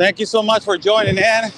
Thank you so much for joining in.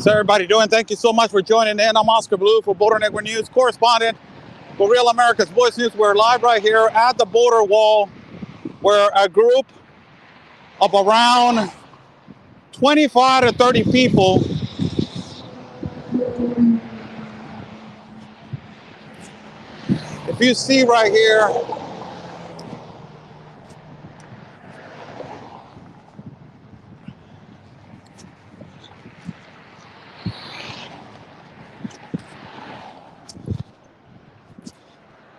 How's everybody doing? Thank you so much for joining in. I'm Oscar Blue for Border Network News, correspondent for Real America's Voice News. We're live right here at the border wall where a group of around 25 to 30 people if you see right here,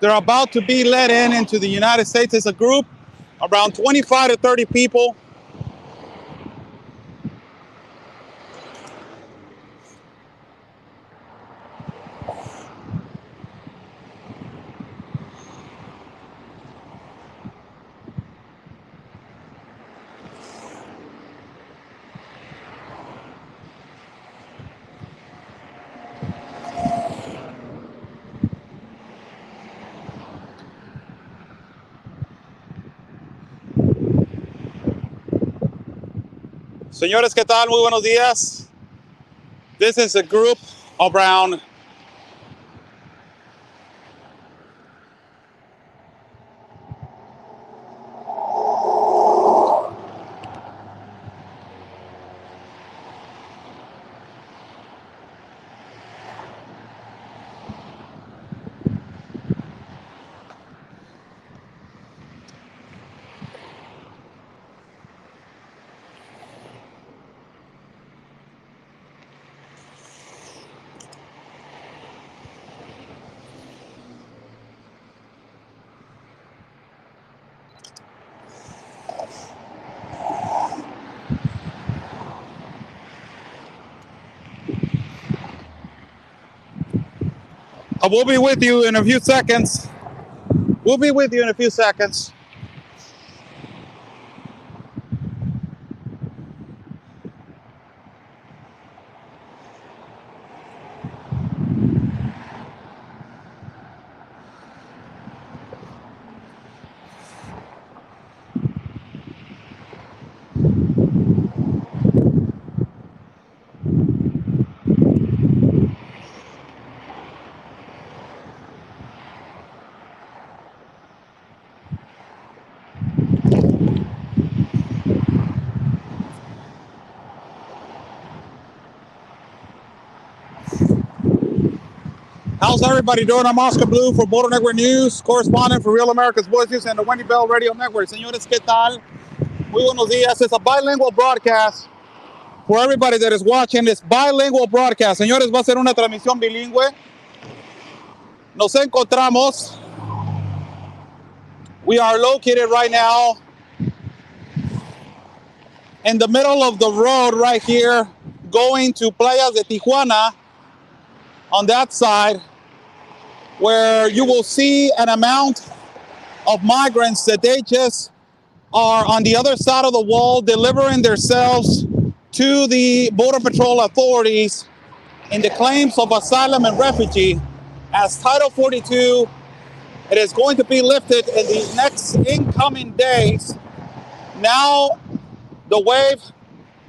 they're about to be let into the United States. It's a group around 25 to 30 people. Señores, ¿qué tal? Muy buenos días. This is a group around we'll be with you in a few seconds. We'll be with you in a few seconds. How's everybody doing? I'm Oscar Blue for Border Network News, correspondent for Real America's Voice News and the Wendy Bell Radio Network. Señores, ¿qué tal? Muy buenos días. It's a bilingual broadcast for everybody that is watching this bilingual broadcast. Señores, va a ser una transmisión bilingüe. Nos encontramos. We are located right now in the middle of the road right here, going to Playas de Tijuana on that side, where you will see an amount of migrants that they just are on the other side of the wall delivering themselves to the Border Patrol authorities in the claims of asylum and refugee. As Title 42, it is going to be lifted in the next incoming days. Now, the wave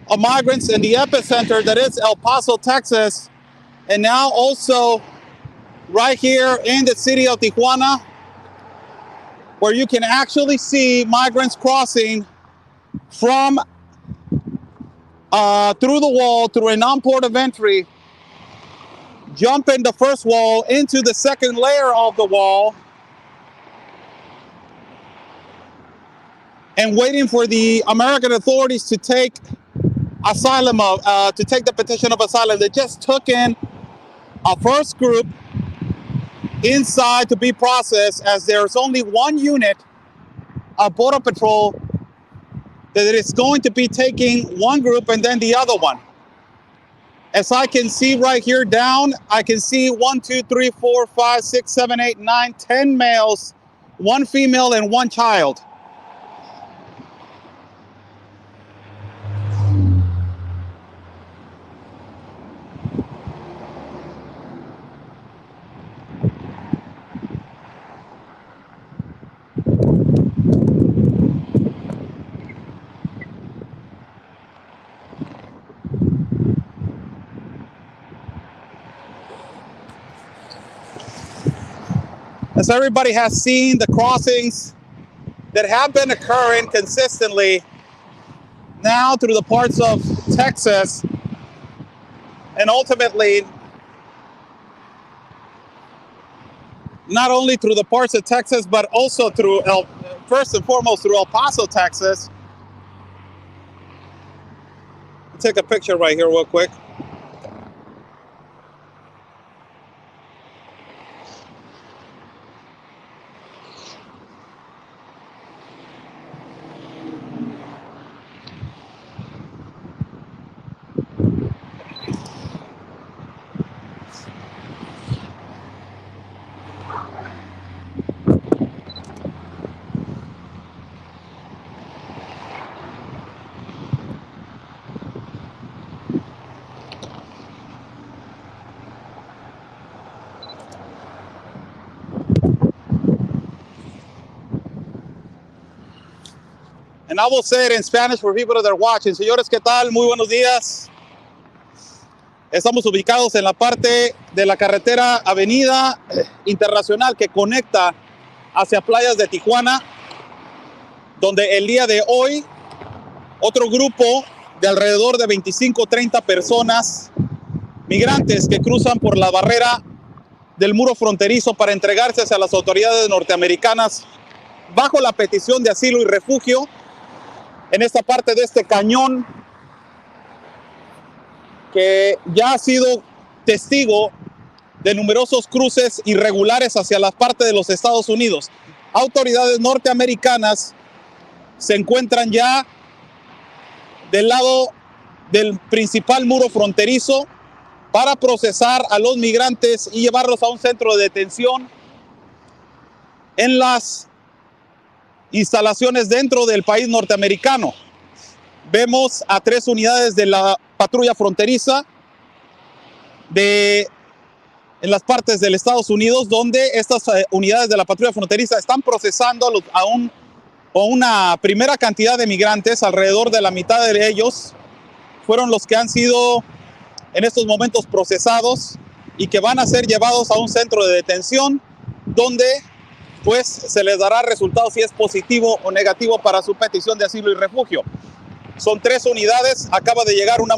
of migrants in the epicenter that is El Paso, Texas, and now also right here in the city of Tijuana, where you can actually see migrants crossing from through the wall, through a non-port of entry, jumping the first wall into the second layer of the wall, and waiting for the American authorities to take asylum, to take the petition of asylum. They just took in a first group inside to be processed, as there's only one unit of Border Patrol that is going to be taking one group and then the other one. As I can see right here down, I can see 1, 2, 3, 4, 5, 6, 7, 8, 9, 10 males, 1 female, and 1 child. As everybody has seen, the crossings that have been occurring consistently now through the parts of Texas, and ultimately not only through the parts of Texas, but also through first and foremost through El Paso, Texas. I'll take a picture right here real quick. And I will say it in Spanish for people that are watching. Señores, ¿qué tal? Muy buenos días. Estamos ubicados en la parte de la carretera Avenida Internacional que conecta hacia Playas de Tijuana, donde el día de hoy otro grupo de alrededor de 25 o 30 personas migrantes que cruzan por la barrera del muro fronterizo para entregarse a las autoridades norteamericanas bajo la petición de asilo y refugio en esta parte de este cañón que ya ha sido testigo de numerosos cruces irregulares hacia la parte de los Estados Unidos. Autoridades norteamericanas se encuentran ya del lado del principal muro fronterizo para procesar a los migrantes y llevarlos a un centro de detención en las instalaciones dentro del país norteamericano. Vemos a 3 unidades de la patrulla fronteriza en las partes del Estados Unidos, donde estas unidades de la patrulla fronteriza están procesando a una primera cantidad de migrantes. Alrededor de la mitad de ellos fueron los que han sido en estos momentos procesados y que van a ser llevados a un centro de detención, donde pues se les dará resultado si es positivo o negativo para su petición de asilo y refugio. Son 3 unidades, acaba de llegar una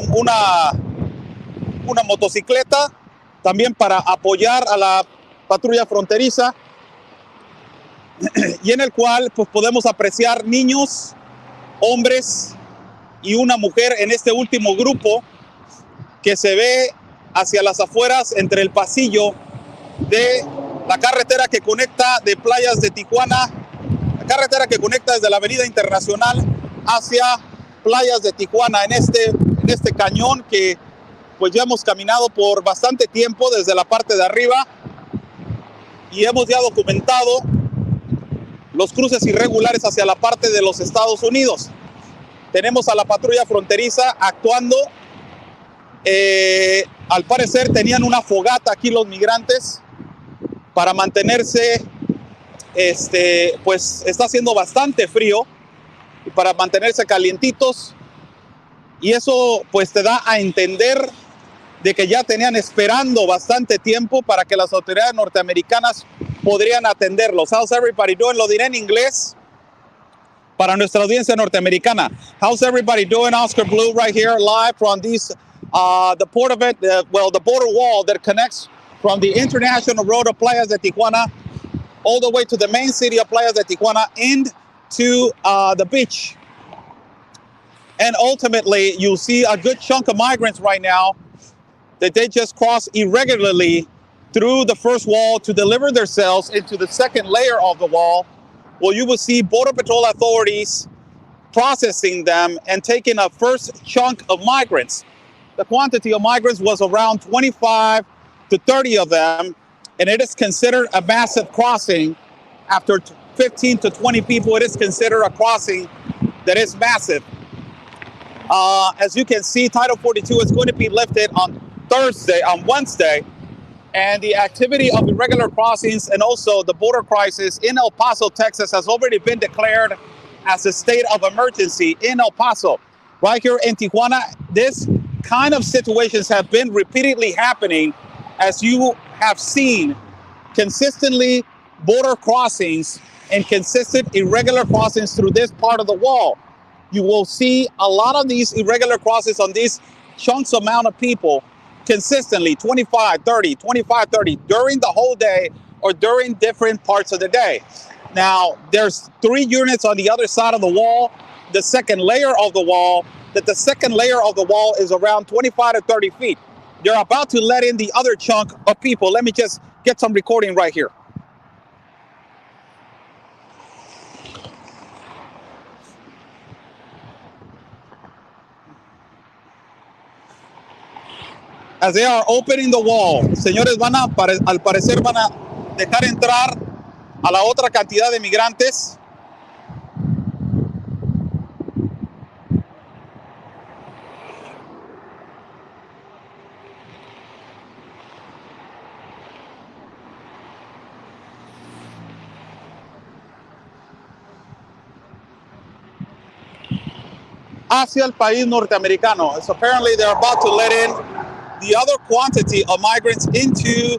motocicleta también para apoyar a la patrulla fronteriza, y en el cual pues podemos apreciar niños, hombres y una mujer en este último grupo que se ve hacia las afueras entre el pasillo de la carretera que conecta de Playas de Tijuana, la carretera que conecta desde la Avenida Internacional hacia playas de Tijuana, en este cañón que pues ya hemos caminado por bastante tiempo desde la parte de arriba y hemos ya documentado los cruces irregulares hacia la parte de los Estados Unidos. Tenemos a la patrulla fronteriza actuando. Al parecer tenían una fogata aquí los migrantes para mantenerse, pues está haciendo bastante frío, y para mantenerse calientitos, y eso pues te da a entender de que ya tenían esperando bastante tiempo para que las autoridades norteamericanas podrían atenderlos. How's everybody doing? Lo diré en inglés para nuestra audiencia norteamericana. How's everybody doing? Oscar Blue right here live from the port of it, the border wall that connects from the international road of Playas de Tijuana all the way to the main city of Playas de Tijuana and to the beach. And ultimately, you'll see a good chunk of migrants right now that they just cross irregularly through the first wall to deliver themselves into the second layer of the wall. Well, you will see Border Patrol authorities processing them and taking a first chunk of migrants. The quantity of migrants was around 25 to 30 of them, and it is considered a massive crossing. After 15 to 20 people, it is considered a crossing that is massive. As you can see, Title 42 is going to be lifted on Wednesday, and the activity of irregular crossings and also the border crisis in El Paso, Texas has already been declared as a state of emergency in El Paso. Right here in Tijuana, this kind of situations have been repeatedly happening, as you have seen consistently border crossings and consistent irregular crossings through this part of the wall. You will see a lot of these irregular crossings on these chunks amount of people consistently 25, 30, 25, 30 during the whole day or during different parts of the day. Now, there's 3 units on the other side of the wall, the second layer of the wall, that the second layer of the wall is around 25 to 30 feet. They're about to let in the other chunk of people. Let me just get some recording right here. As they are opening the wall, señores, al parecer van a dejar entrar a la otra cantidad de migrantes. Hacia el país norteamericano. So apparently they're about to let in the other quantity of migrants into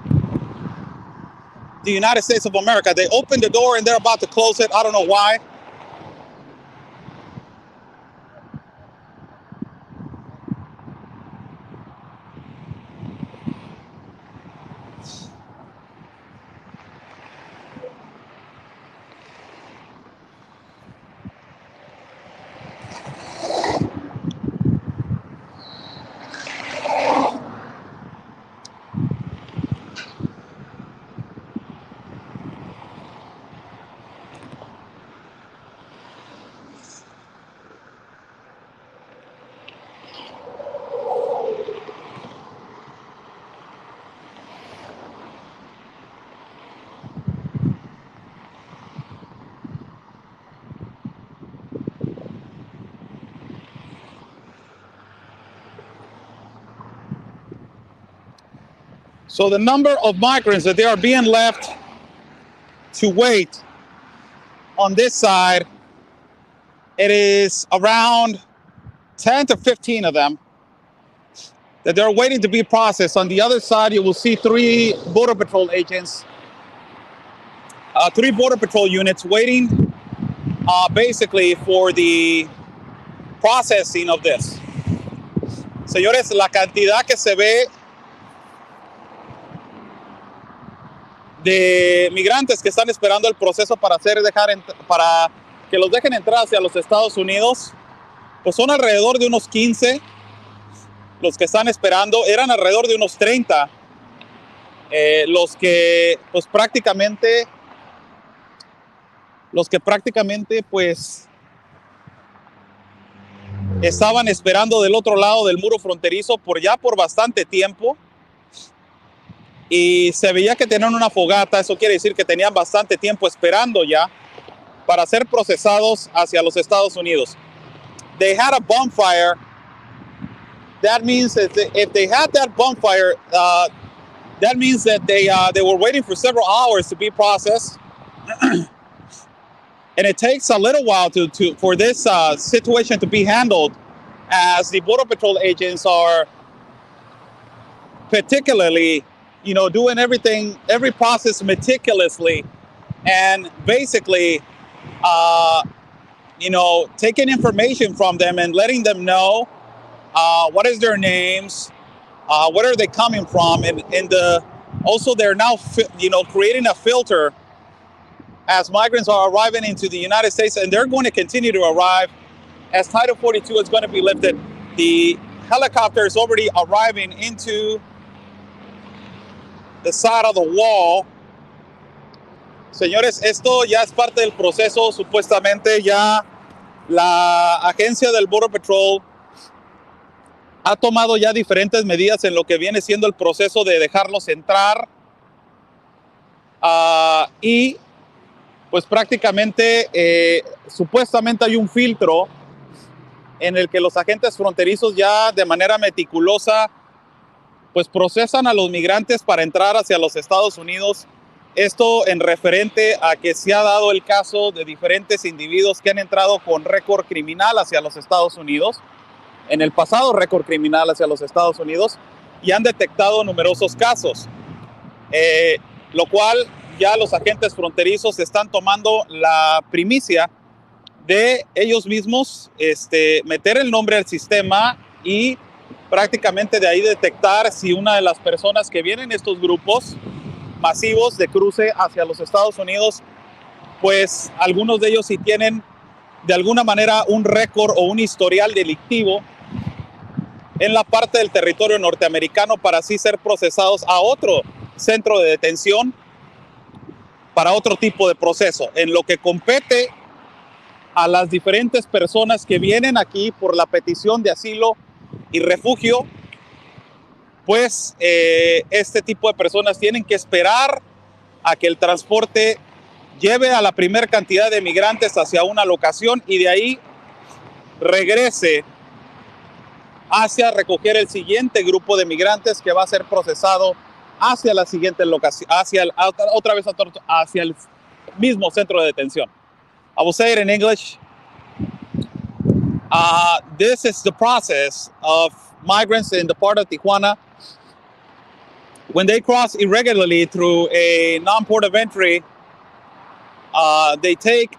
the United States of America. They opened the door and they're about to close it. I don't know why. So the number of migrants that they are being left to wait on this side, it is around 10 to 15 of them that they're waiting to be processed. On the other side, you will see 3 Border Patrol agents, 3 Border Patrol units waiting basically for the processing of this. Señores, la cantidad que se ve de migrantes que están esperando el proceso para que los dejen entrar hacia los Estados Unidos, pues son alrededor de unos 15 los que están esperando. Eran alrededor de unos 30 los que prácticamente estaban esperando del otro lado del muro fronterizo por bastante tiempo. Y se veía que tenían una fogata, eso quiere decir que tenían bastante tiempo esperando ya para ser procesados hacia los Estados Unidos. They had a bonfire. That means that if they had that bonfire, that means that they were waiting for several hours to be processed. And it takes a little while for this situation to be handled, as the Border Patrol agents are particularly, doing every process meticulously, and basically, taking information from them and letting them know what is their names, where are they coming from, and also they're now, creating a filter as migrants are arriving into the United States, and they're going to continue to arrive as Title 42 is going to be lifted. The helicopter is already arriving into the side of the wall. Señores, esto ya es parte del proceso. Supuestamente ya la agencia del Border Patrol ha tomado ya diferentes medidas en lo que viene siendo el proceso de dejarlos entrar. Y pues prácticamente, supuestamente hay un filtro en el que los agentes fronterizos ya de manera meticulosa pues procesan a los migrantes para entrar hacia los Estados Unidos. Esto en referente a que se ha dado el caso de diferentes individuos que han entrado con récord criminal hacia los Estados Unidos, en el pasado récord criminal hacia los Estados Unidos, y han detectado numerosos casos, lo cual ya los agentes fronterizos están tomando la primicia de ellos mismos meter el nombre al sistema y prácticamente de ahí detectar si una de las personas que vienen en estos grupos masivos de cruce hacia los Estados Unidos, pues algunos de ellos sí tienen de alguna manera un récord o un historial delictivo en la parte del territorio norteamericano, para así ser procesados a otro centro de detención para otro tipo de proceso. En lo que compete a las diferentes personas que vienen aquí por la petición de asilo y refugio, pues este tipo de personas tienen que esperar a que el transporte lleve a la primera cantidad de migrantes hacia una locación y de ahí regrese hacia recoger el siguiente grupo de migrantes que va a ser procesado hacia la siguiente locación, hacia el mismo centro de detención. I will say it in English. This is the process of migrants in the part of Tijuana when they cross irregularly through a non-port of entry. They take,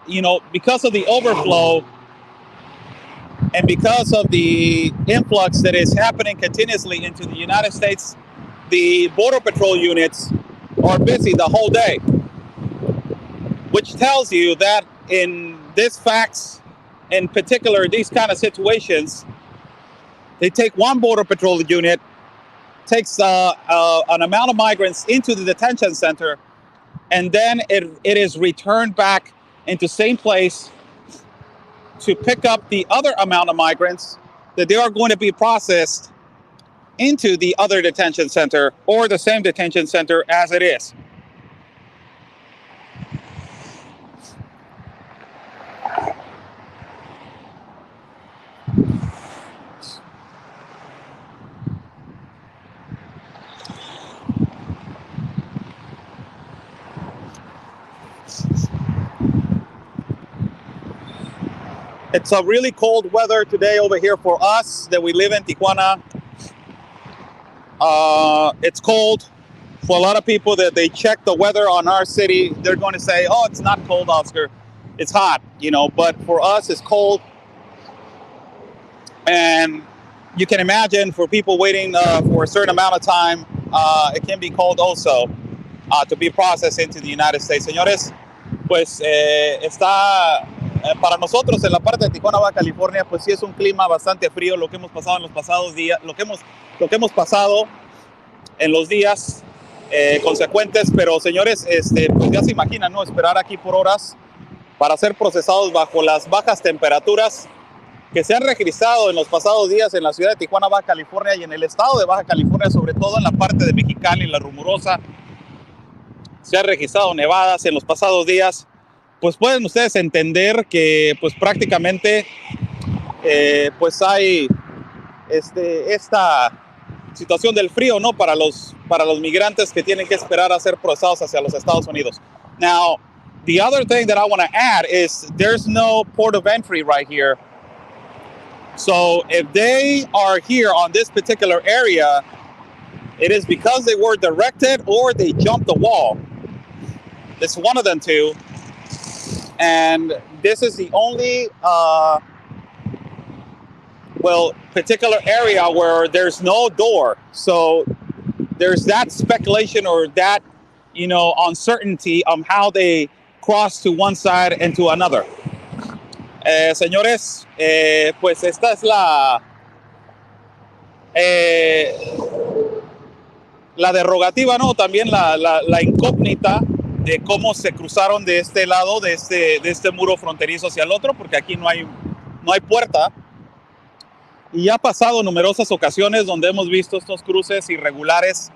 because of the overflow and because of the influx that is happening continuously into the United States, the Border Patrol units are busy the whole day, which tells you that in these facts, in particular, these kind of situations, they take one Border Patrol unit, takes an amount of migrants into the detention center, and then it is returned back into same place to pick up the other amount of migrants that they are going to be processed into the other detention center or the same detention center as it is. It's a really cold weather today over here for us that we live in Tijuana. It's cold. For a lot of people that they check the weather on our city, they're going to say, oh, it's not cold, Oscar. It's hot, but for us it's cold. And you can imagine for people waiting for a certain amount of time, it can be cold also to be processed into the United States. Señores, pues está... para nosotros en la parte de Tijuana, Baja California, pues sí es un clima bastante frío lo que hemos pasado en los pasados días, lo que hemos pasado en los días consecuentes, pero señores, pues ya se imaginan, ¿no? Esperar aquí por horas para ser procesados bajo las bajas temperaturas que se han registrado en los pasados días en la ciudad de Tijuana, Baja California, y en el estado de Baja California, sobre todo en la parte de Mexicali, la Rumorosa. Se han registrado nevadas en los pasados días. Pues pueden ustedes entender que pues prácticamente pues hay esta situación del frío, ¿no? Para los migrantes que tienen que esperar a ser procesados hacia los Estados Unidos. Now, the other thing that I want to add is there's no port of entry right here. So if they are here on this particular area, it is because they were directed or they jumped the wall. It's one of them two. And this is the only particular area where there's no door. So there's that speculation or that, uncertainty on how they cross to one side and to another. Señores, pues esta es la derogativa, ¿no? También la incógnita de cómo se cruzaron de este lado, de este muro fronterizo hacia el otro, porque aquí no hay puerta. Y ha pasado numerosas ocasiones donde hemos visto estos cruces irregulares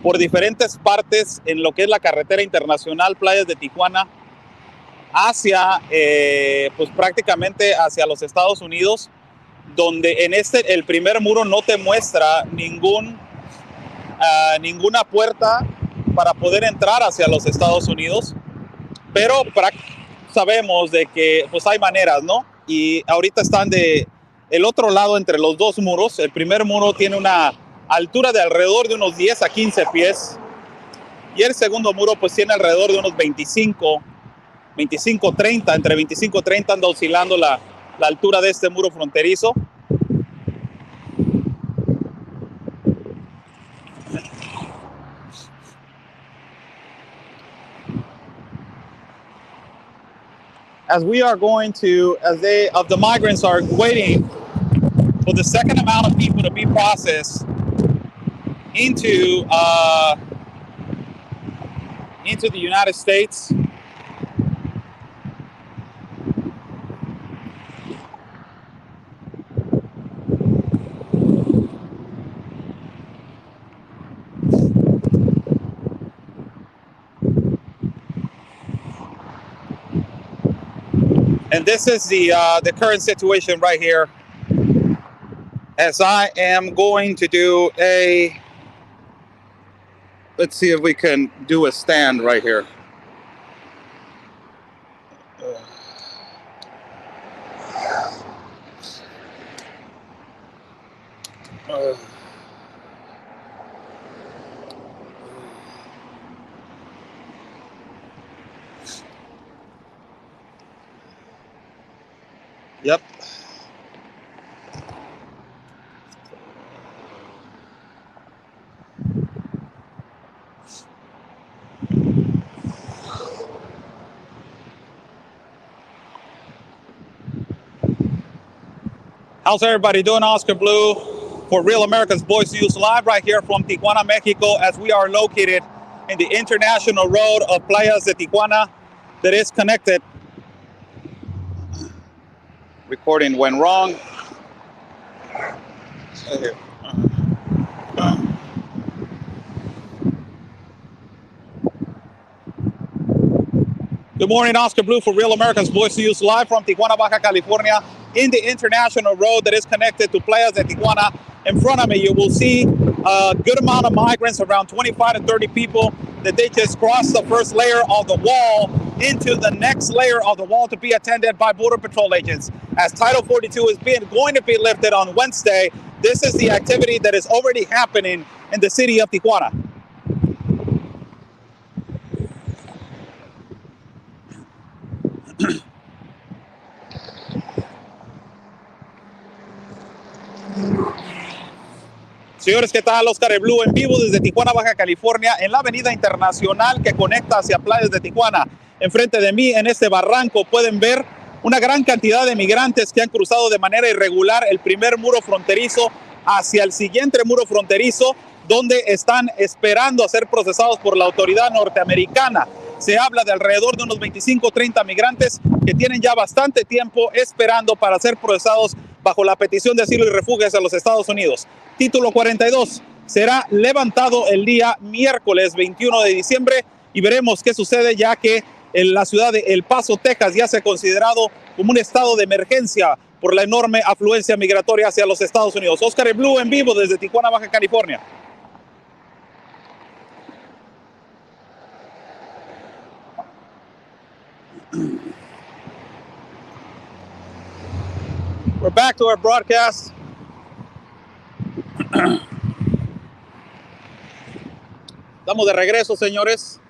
por diferentes partes en lo que es la carretera internacional Playas de Tijuana hacia, pues prácticamente hacia los Estados Unidos, donde el primer muro no te muestra ninguna puerta para poder entrar hacia los Estados Unidos, pero sabemos de que pues hay maneras, ¿no? Y ahorita están el otro lado entre los dos muros. El primer muro tiene una altura de alrededor de unos 10 a 15 pies y el segundo muro pues tiene alrededor de unos 25, 30, entre 25 y 30 anda oscilando la altura de este muro fronterizo. As the migrants are waiting for the second amount of people to be processed into the United States. And this is the current situation right here, as I am going to do let's see if we can do a stand right here. Yep. How's everybody doing? Oscar Blue for Real America's Voice News live right here from Tijuana, Mexico, as we are located in the international road of Playas de Tijuana that is connected. Recording went wrong. Good morning, Oscar Blue for Real America's Voice News live from Tijuana, Baja California, in the international road that is connected to Playas de Tijuana. In front of me, you will see a good amount of migrants, around 25 to 30 people, that they just crossed the first layer of the wall into the next layer of the wall to be attended by Border Patrol agents. As Title 42 is going to be lifted on Wednesday, this is the activity that is already happening in the city of Tijuana. Señores, ¿qué tal? Oscar Blue en vivo desde Tijuana, Baja California, en la avenida internacional que conecta hacia Playas de Tijuana. Enfrente de mí, en este barranco, pueden ver una gran cantidad de migrantes que han cruzado de manera irregular el primer muro fronterizo hacia el siguiente muro fronterizo, donde están esperando a ser procesados por la autoridad norteamericana. Se habla de alrededor de unos 25 o 30 migrantes que tienen ya bastante tiempo esperando para ser procesados bajo la petición de asilo y refugio hacia los Estados Unidos. Título 42 será levantado el día miércoles 21 de diciembre y veremos qué sucede, ya que en la ciudad de El Paso, Texas, ya se ha considerado como un estado de emergencia por la enorme afluencia migratoria hacia los Estados Unidos. Oscar y Blue en vivo desde Tijuana, Baja California. We're back to our broadcast. Estamos de regreso, señores.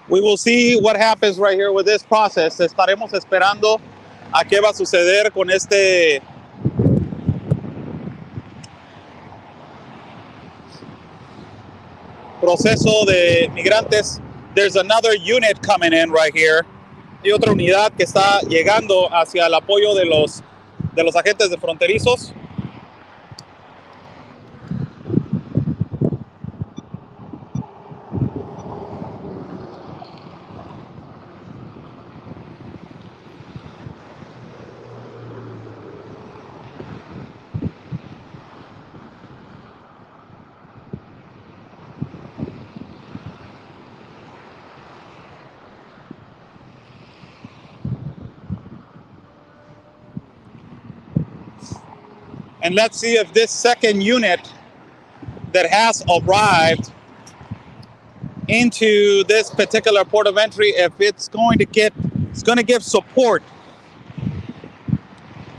We will see what happens right here with this process. Estaremos esperando a qué va a suceder con este proceso de migrantes. There's another unit coming in right here. Hay otra unidad que está llegando hacia el apoyo de los agentes de fronterizos. And let's see if this second unit that has arrived into this particular port of entry, if it's going to give support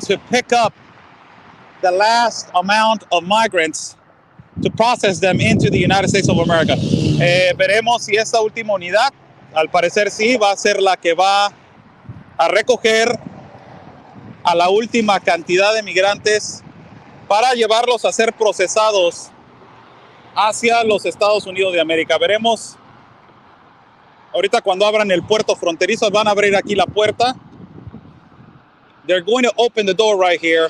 to pick up the last amount of migrants to process them into the United States of America. Veremos si esta última unidad, al parecer sí, va a ser la que va a recoger a la última cantidad de migrantes para llevarlos a ser procesados hacia los Estados Unidos de América. Veremos ahorita cuando abran el puerto fronterizo, van a abrir aquí la puerta. They're going to open the door right here.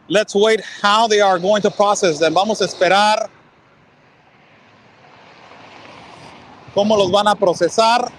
Let's wait how they are going to process them. Vamos a esperar cómo los van a procesar.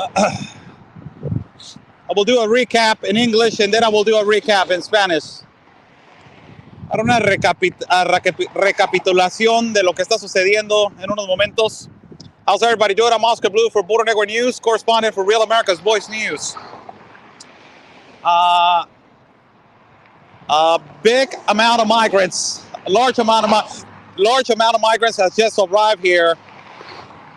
I will do a recap in English and then I will do a recap in Spanish. Haré una recapitulación de lo que está sucediendo en unos momentos. How's everybody doing? I'm Oscar Blue for Border Network News, correspondent for Real America's Voice News. A big amount of migrants, a large amount of migrants has just arrived here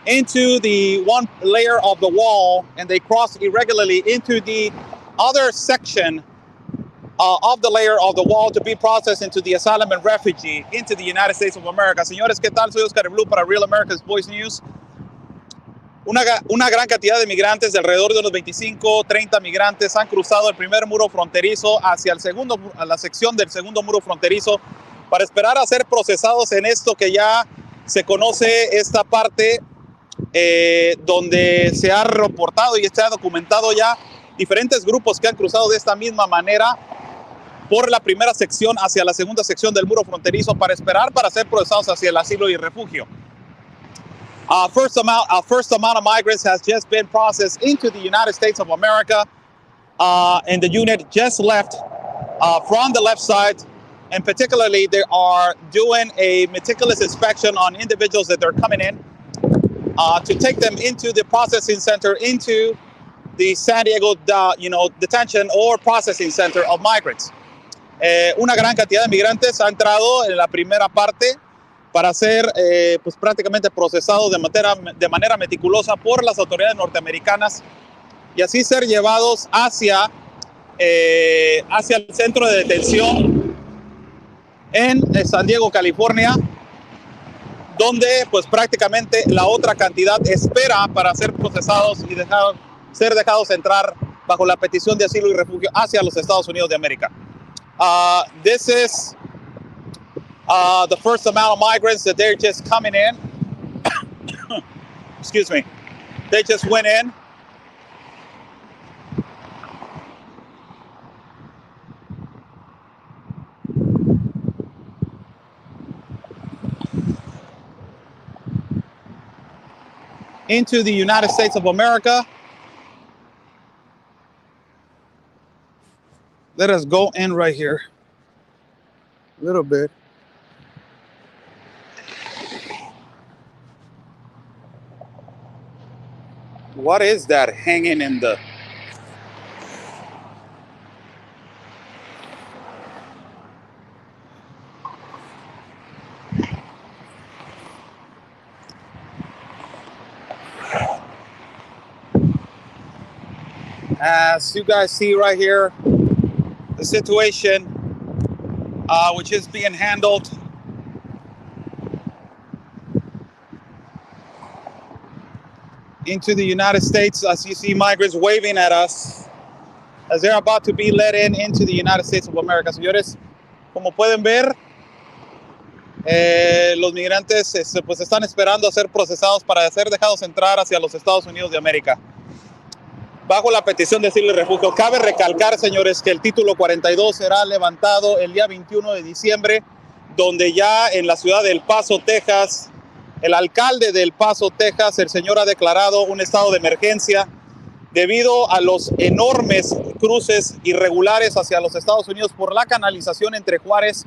into the one layer of the wall, and they cross irregularly into the other section of the layer of the wall to be processed into the asylum and refugee into the United States of America. Señores, ¿qué tal? Soy Oscar Blue para Real America's Voice News. Una gran cantidad de migrantes, de alrededor de unos 25, 30 migrantes, han cruzado el primer muro fronterizo hacia la sección del segundo muro fronterizo para esperar a ser procesados en esto que ya se conoce, esta parte donde se ha reportado y está documentado ya diferentes grupos que han cruzado de esta misma manera por la primera sección hacia la segunda sección del muro fronterizo para esperar para ser procesados hacia el asilo y refugio. First amount of migrants has just been processed into the United States of America, and the unit just left from the left side, and particularly they are doing a meticulous inspection on individuals that they're coming in to take them into the processing center, into the San Diego detention or processing center of migrants. Una gran cantidad de migrantes ha entrado en la primera parte para ser pues prácticamente procesados de manera meticulosa por las autoridades norteamericanas y así ser llevados hacia el centro de detención en San Diego, California, donde pues prácticamente la otra cantidad espera para ser procesados y ser dejados entrar bajo la petición de asilo y refugio hacia los Estados Unidos de América. This is the first amount of migrants that they're just coming in. Excuse me. They just went in. Into the United States of America. Let us go in right here. A little bit. What is that hanging in the... As you guys see right here, the situation which is being handled into the United States, as you see migrants waving at us as they're about to be let into the United States of America. Señores, como pueden ver, los migrantes pues están esperando a ser procesados para ser dejados entrar hacia los Estados Unidos de América bajo la petición de asilo y refugio. Cabe recalcar, señores, que el título 42 será levantado el día 21 de diciembre, donde ya en la ciudad de El Paso, Texas, el alcalde de El Paso, Texas, el señor ha declarado un estado de emergencia debido a los enormes cruces irregulares hacia los Estados Unidos por la canalización entre Juárez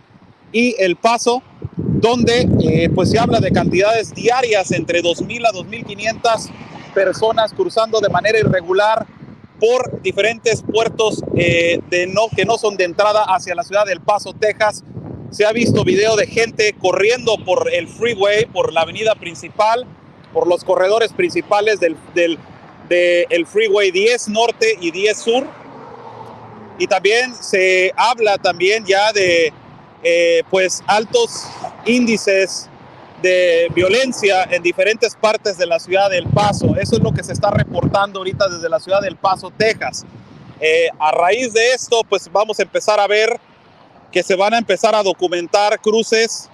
y El Paso, donde pues se habla de cantidades diarias entre 2,000 a 2,500 personas cruzando de manera irregular por diferentes puertos que no son de entrada hacia la ciudad de El Paso, Texas. Se ha visto video de gente corriendo por el freeway, por la avenida principal, por los corredores principales del freeway 10 Norte y 10 Sur. Y también se habla también ya de pues altos índices de violencia en diferentes partes de la ciudad de El Paso. Eso es lo que se está reportando ahorita desde la ciudad de El Paso, Texas. A raíz de esto, pues vamos a empezar a ver que se van a empezar a documentar cruces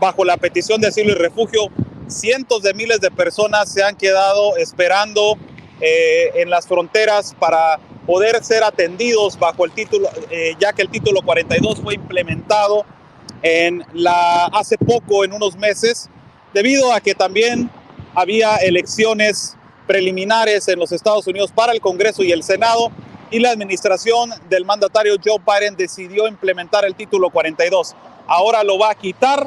bajo la petición de asilo y refugio. Cientos de miles de personas se han quedado esperando en las fronteras para poder ser atendidos bajo el título, ya que el título 42 fue implementado hace poco, en unos meses, debido a que también había elecciones preliminares en los Estados Unidos para el Congreso y el Senado, y la administración del mandatario Joe Biden decidió implementar el título 42. Ahora lo va a quitar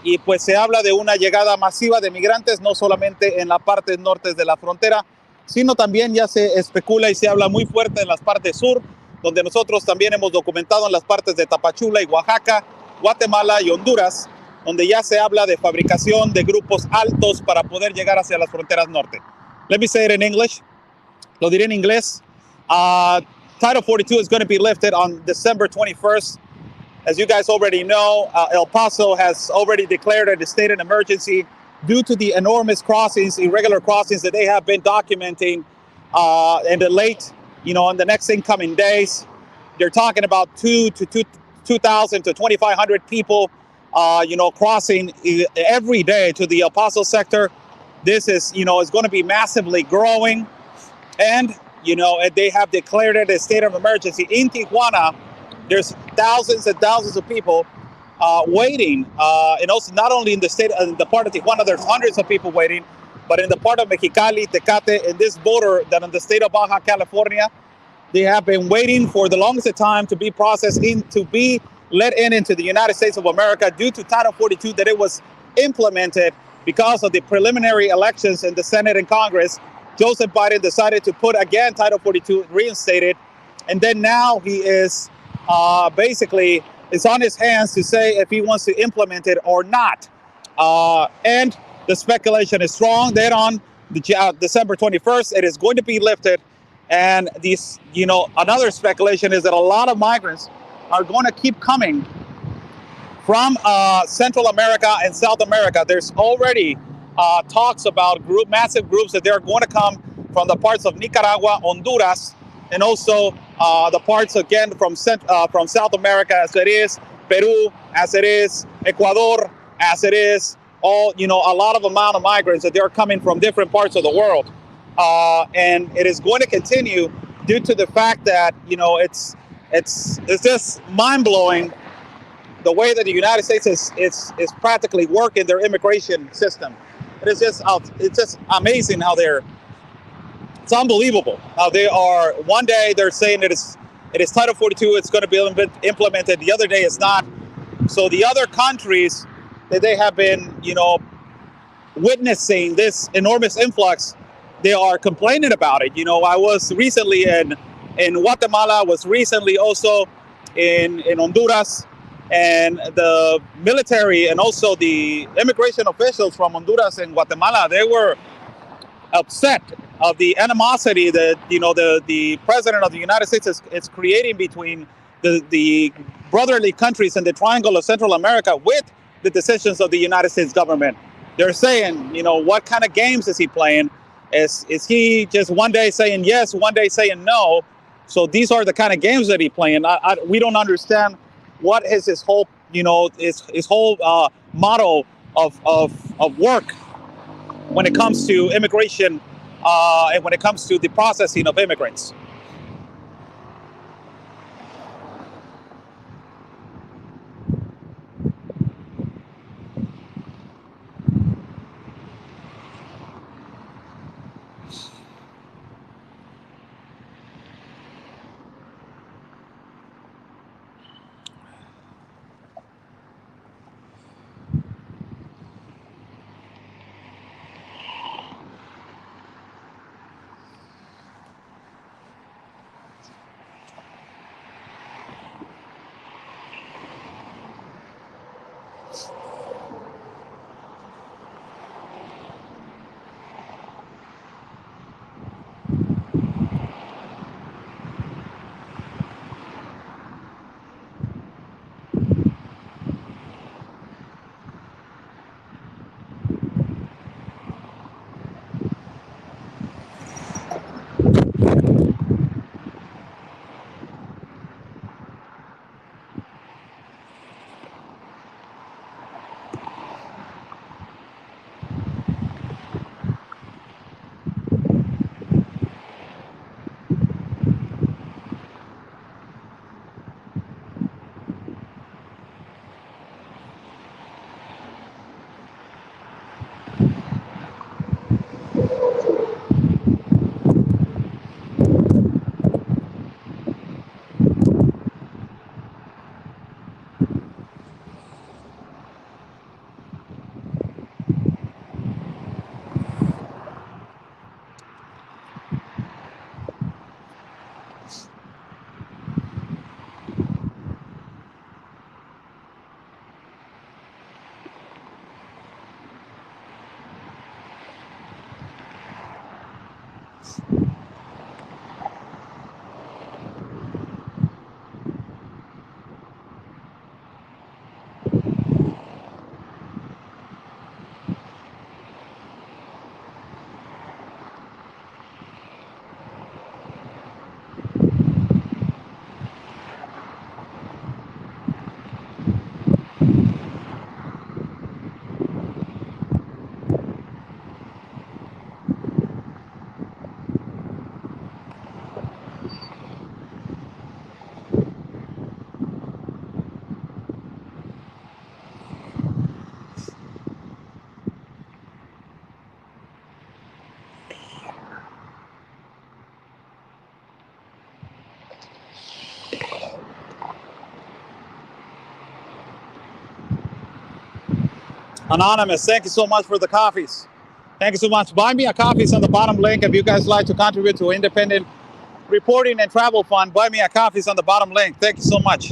y pues se habla de una llegada masiva de migrantes, no solamente en la parte norte de la frontera, sino también ya se especula y se habla muy fuerte en las partes sur, donde nosotros también hemos documentado en las partes de Tapachula y Oaxaca, Guatemala y Honduras, donde ya se habla de fabricación de grupos altos para poder llegar hacia las fronteras norte. Let me say it in English. Lo diré en inglés. Title 42 is going to be lifted on December 21st. As you guys already know, El Paso has already declared a state of emergency due to the enormous crossings, irregular crossings that they have been documenting in the late, in the next incoming days. They're talking about 2,000 to 2,500 people, crossing every day to the El Paso sector. This is, is going to be massively growing. And, they have declared it a state of emergency. In Tijuana, there's thousands and thousands of people waiting. And also not only in the part of Tijuana, there's hundreds of people waiting, but in the part of Mexicali, Tecate, in this border that in the state of Baja California, they have been waiting for the longest time to be processed to be let into the United States of America due to Title 42 that it was implemented because of the preliminary elections in the Senate and Congress. Joseph Biden decided to put again Title 42 reinstated, and then now he is basically it's on his hands to say if he wants to implement it or not. And the speculation is strong that on December 21st it is going to be lifted. And these, another speculation is that a lot of migrants are going to keep coming from Central America and South America. There's already talks about massive groups that they're going to come from the parts of Nicaragua, Honduras, and also the parts again from South America, as it is Peru, as it is Ecuador, as it is a lot of amount of migrants that they're coming from different parts of the world. And it is going to continue due to the fact that it's just mind-blowing the way that the United States is practically working their immigration system. It's just amazing how it's unbelievable how they are. One day they're saying it is Title 42, it's going to be implemented. The other day it's not. So the other countries that they have been witnessing this enormous influx, they are complaining about it. I was recently in Guatemala, was recently also in Honduras, and the military and also the immigration officials from Honduras and Guatemala, they were upset of the animosity that the president of the United States is creating between the brotherly countries in the Triangle of Central America with the decisions of the United States government. They're saying, what kind of games is he playing? Is he just one day saying yes, one day saying no? So these are the kind of games that he's playing. We don't understand what is his whole, his whole model of work when it comes to immigration and when it comes to the processing of immigrants. Anonymous, thank you so much for the coffees. Thank you so much. Buy me a coffees on the bottom link if you guys like to contribute to independent reporting and travel fund. Buy me a coffees on the bottom link. Thank you so much.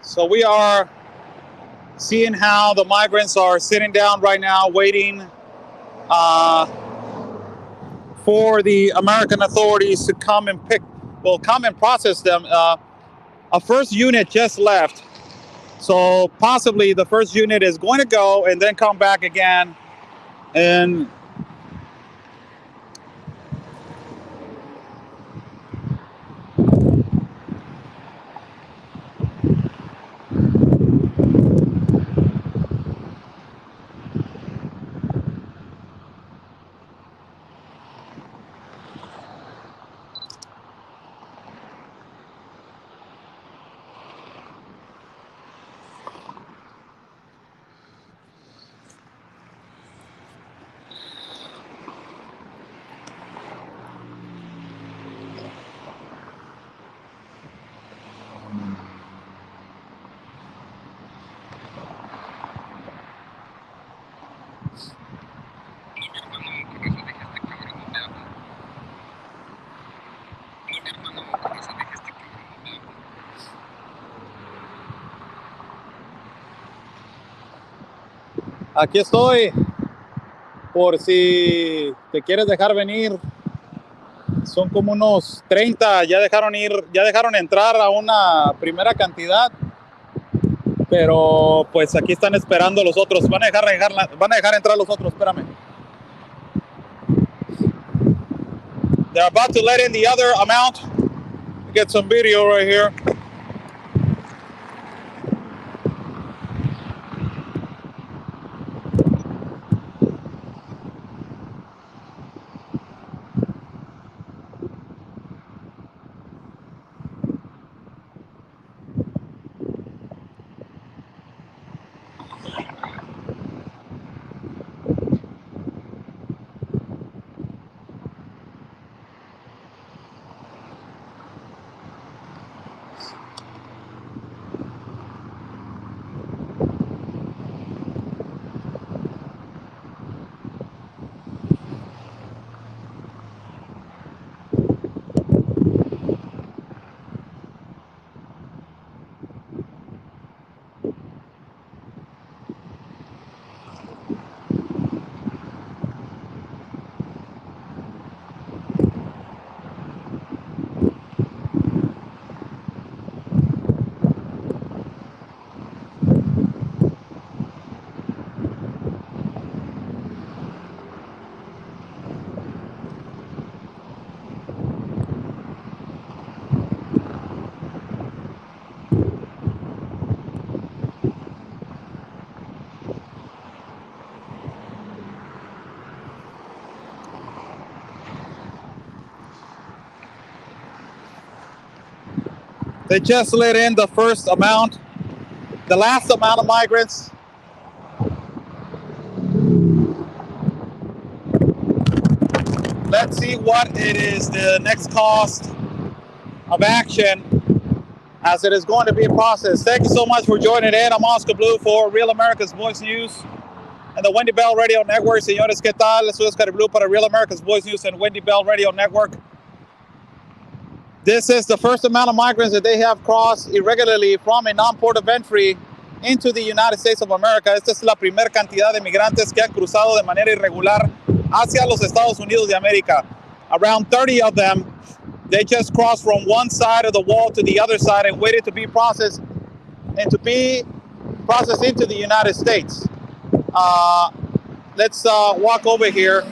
So we are seeing how the migrants are sitting down right now waiting for the American authorities to come and come and process them. A first unit just left. So possibly the first unit is going to go and then come back again. And aquí estoy por si te quieres dejar venir. Son como unos 30, ya dejaron entrar a una primera cantidad, pero pues aquí están esperando los otros. Van a dejar entrar los otros, espérame. They're about to let in the other amount. Get some video right here. They just let in the first amount, the last amount of migrants. Let's see what it is, the next cost of action as it is going to be processed. Thank you so much for joining in. I'm Oscar Blue for Real America's Voice News and the Wendy Bell Radio Network. Señores, ¿qué tal? Soy Oscar Blue para Real America's Voice News and Wendy Bell Radio Network. This is the first amount of migrants that they have crossed irregularly from a non-port of entry into the United States of America. Esta es la primera cantidad de migrantes que han cruzado de manera irregular hacia los Estados Unidos de América. Around 30 of them, they just crossed from one side of the wall to the other side and waited to be processed and to be processed into the United States. Let's walk over here.